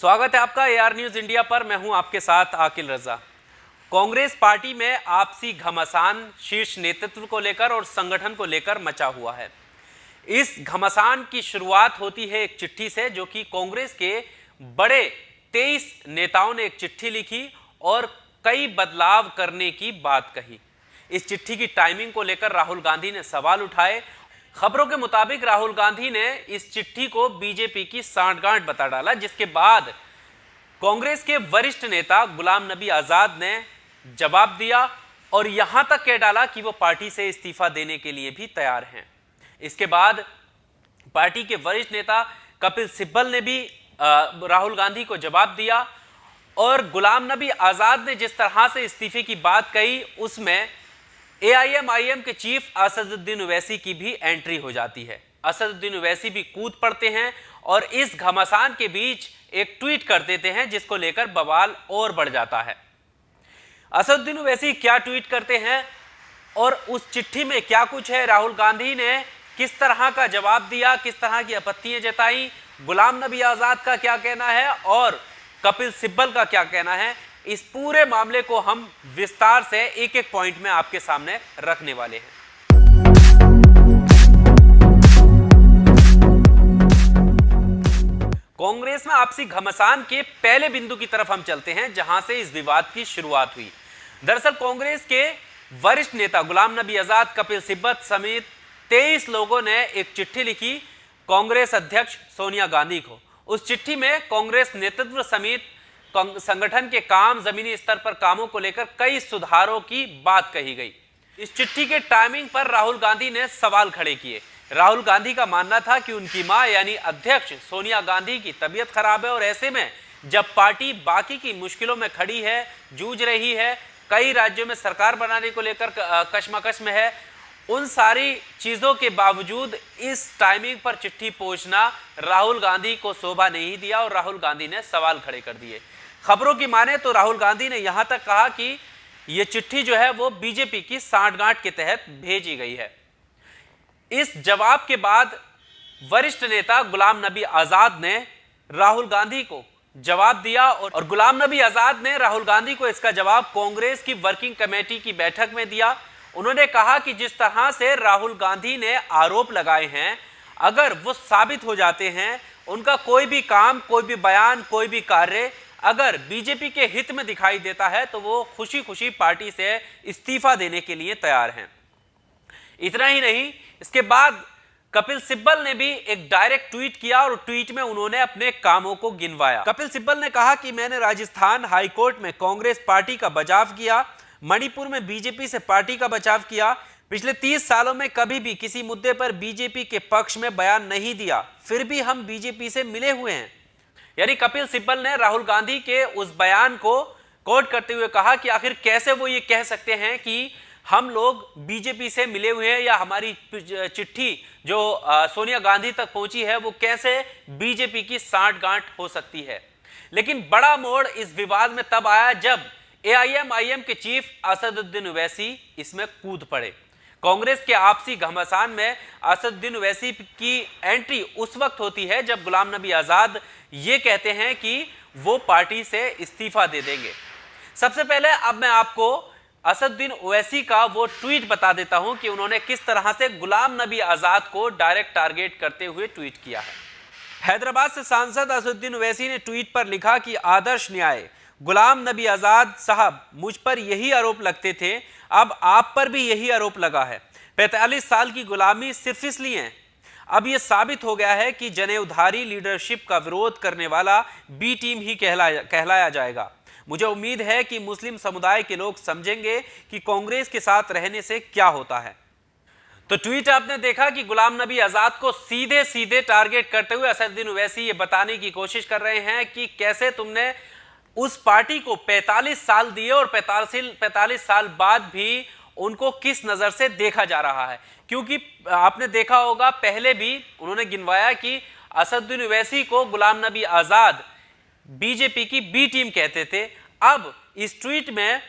स्वागत है आपका एआर न्यूज इंडिया पर। मैं हूं आपके साथ आकिल रजा। कांग्रेस पार्टी में आपसी घमासान शीर्ष नेतृत्व को लेकर और संगठन को लेकर मचा हुआ है। इस घमासान की शुरुआत होती है एक चिट्ठी से, जो कि कांग्रेस के बड़े 23 नेताओं ने एक चिट्ठी लिखी और कई बदलाव करने की बात कही। इस चिट्ठी की टाइमिंग को लेकर राहुल गांधी ने सवाल उठाए। खबरों के मुताबिक राहुल गांधी ने इस चिट्ठी को बीजेपी की सांठगांठ बता डाला, जिसके बाद कांग्रेस के वरिष्ठ नेता गुलाम नबी आजाद ने जवाब दिया और यहां तक कह डाला कि वो पार्टी से इस्तीफा देने के लिए भी तैयार हैं। इसके बाद पार्टी के वरिष्ठ नेता कपिल सिब्बल ने भी राहुल गांधी को जवाब दिया और गुलाम नबी आजाद ने जिस तरह से इस्तीफे की बात कही, उसमें एआईएम के चीफ असदुद्दीन ओवैसी की भी एंट्री हो जाती है। असदुद्दीन ओवैसी भी कूद पड़ते हैं और इस घमासान के बीच एक ट्वीट कर देते हैं, जिसको लेकर बवाल और बढ़ जाता है। असदुद्दीन ओवैसी क्या ट्वीट करते हैं और उस चिट्ठी में क्या कुछ है, राहुल गांधी ने किस तरह का जवाब दिया, किस तरह की आपत्तियां जताई, गुलाम नबी आजाद का क्या कहना है और कपिल सिब्बल का क्या कहना है, इस पूरे मामले को हम विस्तार से एक एक पॉइंट में आपके सामने रखने वाले हैं। कांग्रेस में आपसी घमासान के पहले बिंदु की तरफ हम चलते हैं, जहां से इस विवाद की शुरुआत हुई। दरअसल कांग्रेस के वरिष्ठ नेता गुलाम नबी आजाद, कपिल सिब्बल समेत 23 लोगों ने एक चिट्ठी लिखी कांग्रेस अध्यक्ष सोनिया गांधी को। उस चिट्ठी में कांग्रेस नेतृत्व समेत संगठन के काम, जमीनी स्तर पर कामों को लेकर कई सुधारों की बात कही गई। इस चिट्ठी के टाइमिंग पर राहुल गांधी ने सवाल खड़े किए। राहुल गांधी का मानना था कि उनकी मां यानी अध्यक्ष सोनिया गांधी की तबीयत खराब है और ऐसे में जब पार्टी बाकी की मुश्किलों में खड़ी है, जूझ रही है, कई राज्यों में सरकार बनाने को लेकर कशमकश में है, उन सारी चीजों के बावजूद इस टाइमिंग पर चिट्ठी पहुंचना राहुल गांधी को शोभा नहीं दिया और राहुल गांधी ने सवाल खड़े कर दिए। खबरों की माने तो राहुल गांधी ने यहां तक कहा कि यह चिट्ठी जो है वो बीजेपी की सांठगांठ के तहत भेजी गई है। इस जवाब के बाद वरिष्ठ नेता गुलाम नबी आजाद ने राहुल गांधी को जवाब दिया और गुलाम नबी आजाद ने राहुल गांधी को इसका जवाब कांग्रेस की वर्किंग कमेटी की बैठक में दिया। उन्होंने कहा कि जिस तरह से राहुल गांधी ने आरोप लगाए हैं, अगर वो साबित हो जाते हैं, उनका कोई भी काम, कोई भी बयान, कोई भी कार्य अगर बीजेपी के हित में दिखाई देता है, तो वो खुशी खुशी पार्टी से इस्तीफा देने के लिए तैयार हैं। इतना ही नहीं, इसके बाद कपिल सिब्बल ने भी एक डायरेक्ट ट्वीट किया और ट्वीट में उन्होंने अपने कामों को गिनवाया। कपिल सिब्बल ने कहा कि मैंने राजस्थान हाईकोर्ट में कांग्रेस पार्टी का बचाव किया, मणिपुर में बीजेपी से पार्टी का बचाव किया, पिछले 30 सालों में कभी भी किसी मुद्दे पर बीजेपी के पक्ष में बयान नहीं दिया, फिर भी हम बीजेपी से मिले हुए हैं। यानी कपिल सिब्बल ने राहुल गांधी के उस बयान को कोट करते हुए कहा कि आखिर कैसे वो ये कह सकते हैं कि हम लोग बीजेपी से मिले हुए हैं, या हमारी चिट्ठी जो सोनिया गांधी तक पहुंची है वो कैसे बीजेपी की सांठगांठ हो सकती है। लेकिन बड़ा मोड़ इस विवाद में तब आया जब एआईएम के चीफ असदुद्दीन ओवैसी इसमें कूद पड़े। कांग्रेस के आपसी घमासान में असदुद्दीन ओवैसी की एंट्री उस वक्त होती है जब गुलाम नबी आजाद ये कहते हैं कि वो पार्टी से इस्तीफा दे देंगे। सबसे पहले अब मैं आपको असदुद्दीन ओवैसी का वो ट्वीट बता देता हूं कि उन्होंने किस तरह से गुलाम नबी आजाद को डायरेक्ट टारगेट करते हुए ट्वीट किया है। हैदराबाद से सांसद असदुद्दीन ओवैसी ने ट्वीट पर लिखा कि आदर्श न्याय, गुलाम नबी आजाद साहब, मुझ पर यही आरोप लगते थे, अब आप पर भी यही आरोप लगा है। 45 साल की गुलामी सिर्फ इसलिए है, अब यह साबित हो गया है कि जनेऊधारी लीडरशिप का विरोध करने वाला बी टीम ही कहलाया जाएगा। मुझे उम्मीद है कि मुस्लिम समुदाय के लोग समझेंगे कि कांग्रेस के साथ रहने से क्या होता है। तो ट्वीट आपने देखा कि गुलाम नबी आजाद को सीधे सीधे टारगेट करते हुए असदुद्दीन ओवैसी ये बताने की कोशिश कर रहे हैं कि कैसे तुमने उस पार्टी को 45 साल दिए और 45 साल बाद भी उनको किस नजर से देखा जा रहा है। क्योंकि आपने देखा होगा पहले भी उन्होंने गिनवाया कि असदुद्दीन ओवैसी को गुलाम नबी आजाद बीजेपी की बी टीम कहते थे। अब इस ट्वीट में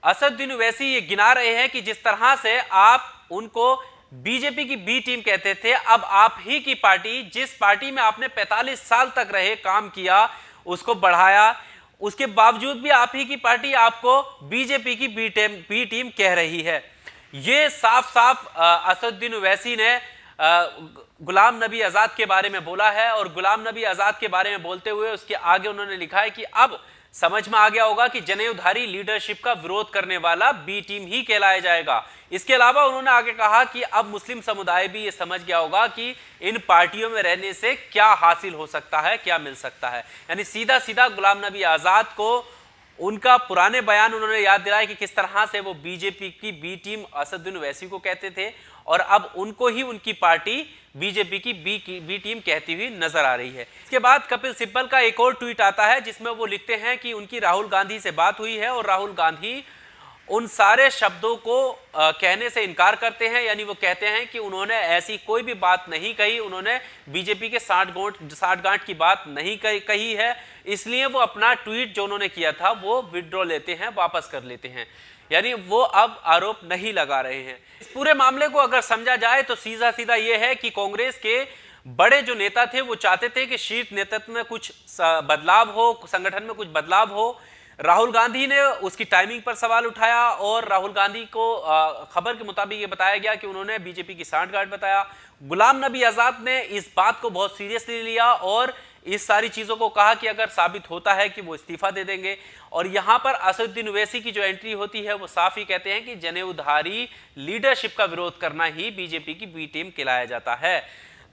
असदुद्दीन ओवैसी ये गिना रहे हैं कि जिस तरह से आप उनको बीजेपी की बी टीम कहते थे, अब आप ही की पार्टी, जिस पार्टी में आपने 45 साल तक रहे, काम किया, उसको बढ़ाया, उसके बावजूद भी आप ही की पार्टी आपको बीजेपी की बी टीम कह रही है। ये साफ साफ असदुद्दीन ओवैसी ने गुलाम नबी आजाद के बारे में बोला है, और गुलाम नबी आजाद के बारे में बोलते हुए उसके आगे उन्होंने लिखा है कि अब समझ में आ गया होगा कि जनेऊधारी लीडरशिप का विरोध करने वाला बी टीम ही कहलाया जाएगा। इसके अलावा उन्होंने आगे कहा कि अब मुस्लिम समुदाय भी ये समझ गया होगा कि इन पार्टियों में रहने से क्या हासिल हो सकता है, क्या मिल सकता है। यानी सीधा सीधा गुलाम नबी आजाद को उनका पुराने बयान उन्होंने याद दिलाया कि किस तरह से वो बीजेपी की बी टीम असदुद्दीन ओवैसी को कहते थे, और अब उनको ही उनकी पार्टी बीजेपी की बी टीम कहती हुई नजर आ रही है। इसके बाद कपिल सिब्बल का एक और ट्वीट आता है जिसमें वो लिखते हैं कि उनकी राहुल गांधी से बात हुई है और राहुल गांधी उन सारे शब्दों को कहने से इनकार करते हैं। यानी वो कहते हैं कि उन्होंने ऐसी कोई भी बात नहीं कही, उन्होंने बीजेपी के साठगांठ की बात नहीं कही है, इसलिए वो अपना ट्वीट जो उन्होंने किया था वो विड्रॉ लेते हैं, वापस कर लेते हैं। यानी वो अब आरोप नहीं लगा रहे हैं। इस पूरे मामले को अगर समझा जाए तो सीधा सीधा ये है कि कांग्रेस के बड़े जो नेता थे वो चाहते थे कि शीर्ष नेतृत्व में कुछ बदलाव हो, संगठन में कुछ बदलाव हो। राहुल गांधी ने उसकी टाइमिंग पर सवाल उठाया, और राहुल गांधी को खबर के मुताबिक ये बताया गया कि उन्होंने बीजेपी की साठगांठ बताया। गुलाम नबी आजाद ने इस बात को बहुत सीरियसली लिया और इस सारी चीजों को कहा कि अगर साबित होता है कि वो इस्तीफा दे देंगे। और यहां पर असदुद्दीन ओवैसी की जो एंट्री होती है वो साफ ही कहते हैं कि जनेऊधारी लीडरशिप का विरोध करना ही बीजेपी की बी टीम कहलाया जाता है।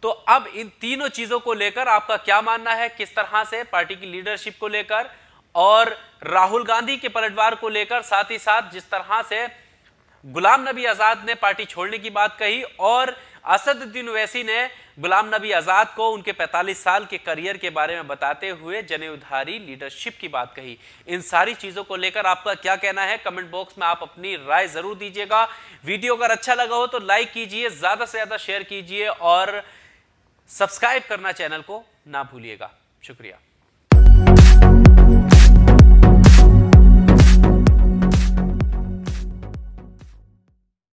तो अब इन तीनों चीजों को लेकर आपका क्या मानना है, किस तरह से पार्टी की लीडरशिप को लेकर और राहुल गांधी के पलटवार को लेकर, साथ ही साथ जिस तरह से गुलाम नबी आजाद ने पार्टी छोड़ने की बात कही और असदुद्दीन ओवैसी ने गुलाम नबी आजाद को उनके 45 साल के करियर के बारे में बताते हुए जनेऊधारी लीडरशिप की बात कही। इन सारी चीजों को लेकर आपका क्या कहना है, कमेंट बॉक्स में आप अपनी राय जरूर दीजिएगा। वीडियो अगर अच्छा लगा हो तो लाइक कीजिए, ज्यादा से ज्यादा शेयर कीजिए और सब्सक्राइब करना चैनल को ना भूलिएगा। शुक्रिया।